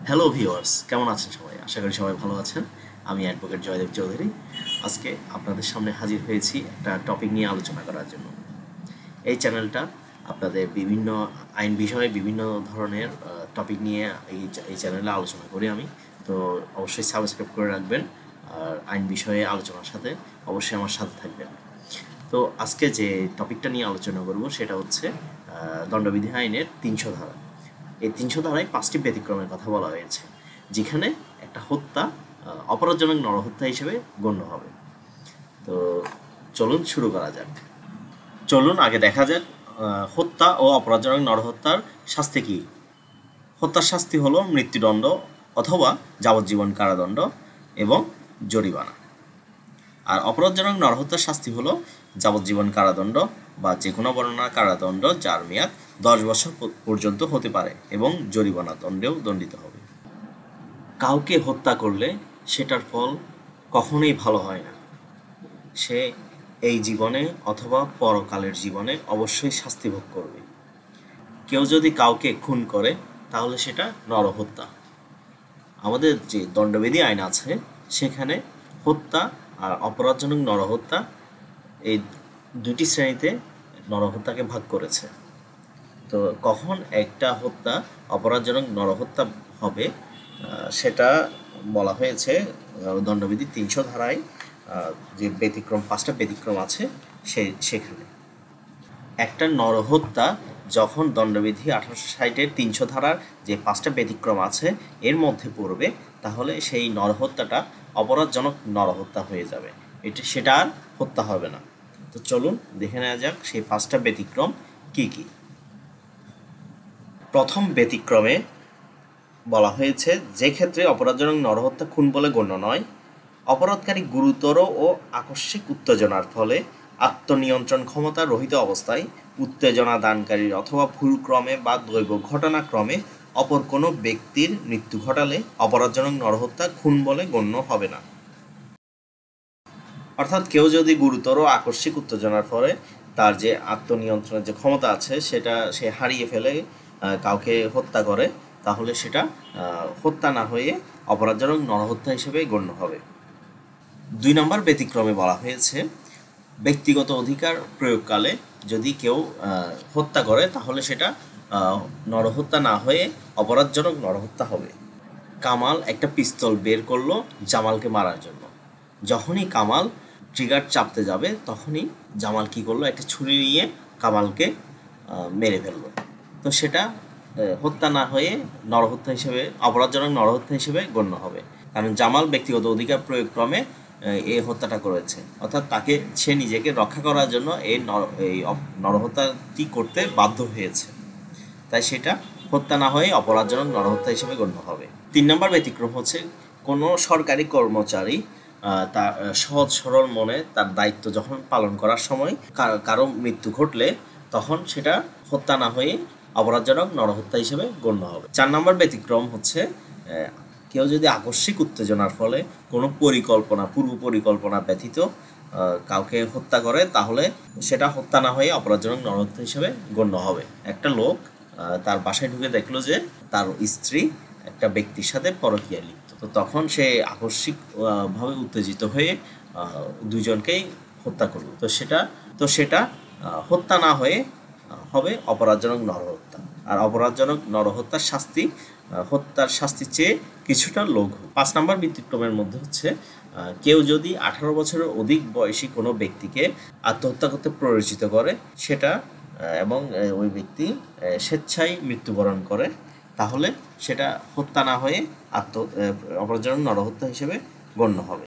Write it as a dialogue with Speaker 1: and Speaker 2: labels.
Speaker 1: Hello viewers, কেমন আছেন সবাই? আশা করি সবাই ভালো আছেন। আমি অ্যাডভোকেট জয়দেব চৌধুরী। আজকে আপনাদের সামনে হাজির হয়েছি একটা টপিক নিয়ে আলোচনা করার জন্য। এই চ্যানেলটা আপনাদের বিভিন্ন আইন বিষয়ে বিভিন্ন ধরনের টপিক নিয়ে এই চ্যানেলে আলোচনা করি আমি। তো অবশ্যই সাবস্ক্রাইব করে রাখবেন, আর আইন বিষয়ে আলোচনার সাথে অবশ্যই আমার সাথে থাকবেন। তো আজকে যে টপিকটা নিয়ে আলোচনা করব সেটা হচ্ছে দণ্ডবিধি আইনের ৩০০ ধারা। এই ৩০০ ধারায় ৫টি ব্যতিক্রমের কথা বলা হয়েছে, যেখানে একটা হত্যা অপরাধজনক নরহত্যা হিসেবে গণ্য হবে। তো চলুন শুরু করা যাক। চলুন আগে দেখা যাক হত্যা ও অপরাধজনক নরহত্যার শাস্তি কী। হত্যার শাস্তি হলো মৃত্যুদণ্ড অথবা যাবজ্জীবন কারাদণ্ড এবং জরিমানা। আর অপরাধজনক নরহত্যার শাস্তি হলো যাবজ্জীবন কারাদণ্ড বা যে কোনো বর্ণনার কারাদণ্ড যার মেয়াদ 10 বছর পর্যন্ত হতে পারে এবং জরিমানা দণ্ডেও দণ্ডিত হবে। কাউকে হত্যা করলে সেটার ফল কখনোই ভালো হয় না। সে এই জীবনে অথবা পরকালের জীবনে অবশ্যই শাস্তি ভোগ করবে। কেউ যদি কাউকে খুন করে তাহলে সেটা নরহত্যা। আমাদের যে দণ্ডবিধি আইন আছে সেখানে হত্যা আর অপরাধজনক নরহত্যা এই দুটি শ্রেণীতে নরহত্যাকে ভাগ করেছে। তো কখন একটা হত্যা অপরাধজনক নরহত্যা হবে সেটা বলা হয়েছে দণ্ডবিধি ৩০০ ধারায়, যে ব্যতিক্রম ৫টা ব্যতিক্রম আছে সেখানে। একটা নরহত্যা যখন দণ্ডবিধি ১৮৬০-এর ৩০০ ধারার যে ৫টা ব্যতিক্রম আছে এর মধ্যে পড়বে, তাহলে সেই নরহত্যাটা অপরাধজনক নরহত্যা হয়ে যাবে, সেটা আর হত্যা হবে না। তো চলুন দেখে নেওয়া যাক সেই 5টা ব্যতিক্রম কি কি। প্রথম ব্যতিক্রমে বলা হয়েছে, যে ক্ষেত্রে অপরাধজনক নরহত্যা খুন বলে গণ্য নয়, অপরাধকারী গুরুতর ও আকস্মিক উত্তেজনার ফলে আত্মনিয়ন্ত্রণ ক্ষমতা রহিত অবস্থায় উত্তেজনা দানকারীর অথবা ভুলক্রমে বা দৈব ঘটনাক্রমে অপর কোনো ব্যক্তির মৃত্যু ঘটালে অপরাধজনক নরহত্যা খুন বলে গণ্য হবে না। অর্থাৎ কেউ যদি গুরুতর আকস্মিক উত্তেজনার ফলে তার যে আত্মনিয়ন্ত্রণের যে ক্ষমতা আছে সেটা সে হারিয়ে ফেলে কাউকে হত্যা করে, তাহলে সেটা হত্যা না হয়ে অপরাধজনক নরহত্যা হিসেবে গণ্য হবে। ২ নম্বর ব্যতিক্রমে বলা হয়েছে, ব্যক্তিগত অধিকার প্রয়োগকালে যদি কেউ হত্যা করে তাহলে সেটা নরহত্যা না হয়ে অপরাধজনক নরহত্যা হবে। কামাল একটা পিস্তল বের করলো জামালকে মারার জন্য। যখনই কামাল ট্রিগার চাপতে যাবে তখনই জামাল কী করলো, একটা ছুরি নিয়ে কামালকে মেরে ফেললো। তো সেটা হত্যা না হয়ে নরহত্যা হিসেবে, অপরাধজনক নরহত্যা হিসেবে গণ্য হবে, কারণ জামাল ব্যক্তিগত অধিকার প্রয়োগক্রমে এই হত্যাটা করেছে, অর্থাৎ তাকে সে নিজেকে রক্ষা করার জন্য এই নরহত্যাটি করতে বাধ্য হয়েছে, তাই সেটা হত্যা না হয়ে অপরাধজনক নরহত্যা হিসেবে গণ্য হবে। ৩ নম্বর ব্যতিক্রম হচ্ছে, কোনো সরকারি কর্মচারী তার সহজ সরল মনে তার দায়িত্ব যখন পালন করার সময় কারো মৃত্যু ঘটলে তখন সেটা হত্যা না হয়ে অপরাধজনক নরহত্যা হিসেবে গণ্য হবে। ৪ নম্বর ব্যতিক্রম হচ্ছে, কেউ যদি আকস্মিক উত্তেজনার ফলে কোনো পূর্ব পরিকল্পনা ব্যতীত কাউকে হত্যা করে তাহলে সেটা হত্যা না হয়ে অপরাধজনক নরহত্যা হিসেবে গণ্য হবে। একটা লোক তার বাসায় ঢুকে দেখলো যে তার স্ত্রী একটা ব্যক্তির সাথে পরকীয়ায় লিপ্ত, তো তখন সে আকস্মিক ভাবে উত্তেজিত হয়ে দুজনকেই হত্যা করলো, তো সেটা হত্যা না হয়ে হবে অপরাধজনক নরহত্যা। আর অপরাধজনক নরহত্যার শাস্তি হত্যার শাস্তির চেয়ে কিছুটা লঘু। ৫ নম্বর ব্যতিক্রমের মধ্যে হচ্ছে, কেউ যদি 18 বছরের অধিক বয়সী কোনো ব্যক্তিকে আত্মহত্যা করতে প্ররোচিত করে সেটা এবং ওই ব্যক্তি স্বেচ্ছায় মৃত্যুবরণ করে, তাহলে সেটা হত্যা না হয়ে অপরাধজনক নরহত্যা হিসেবে গণ্য হবে।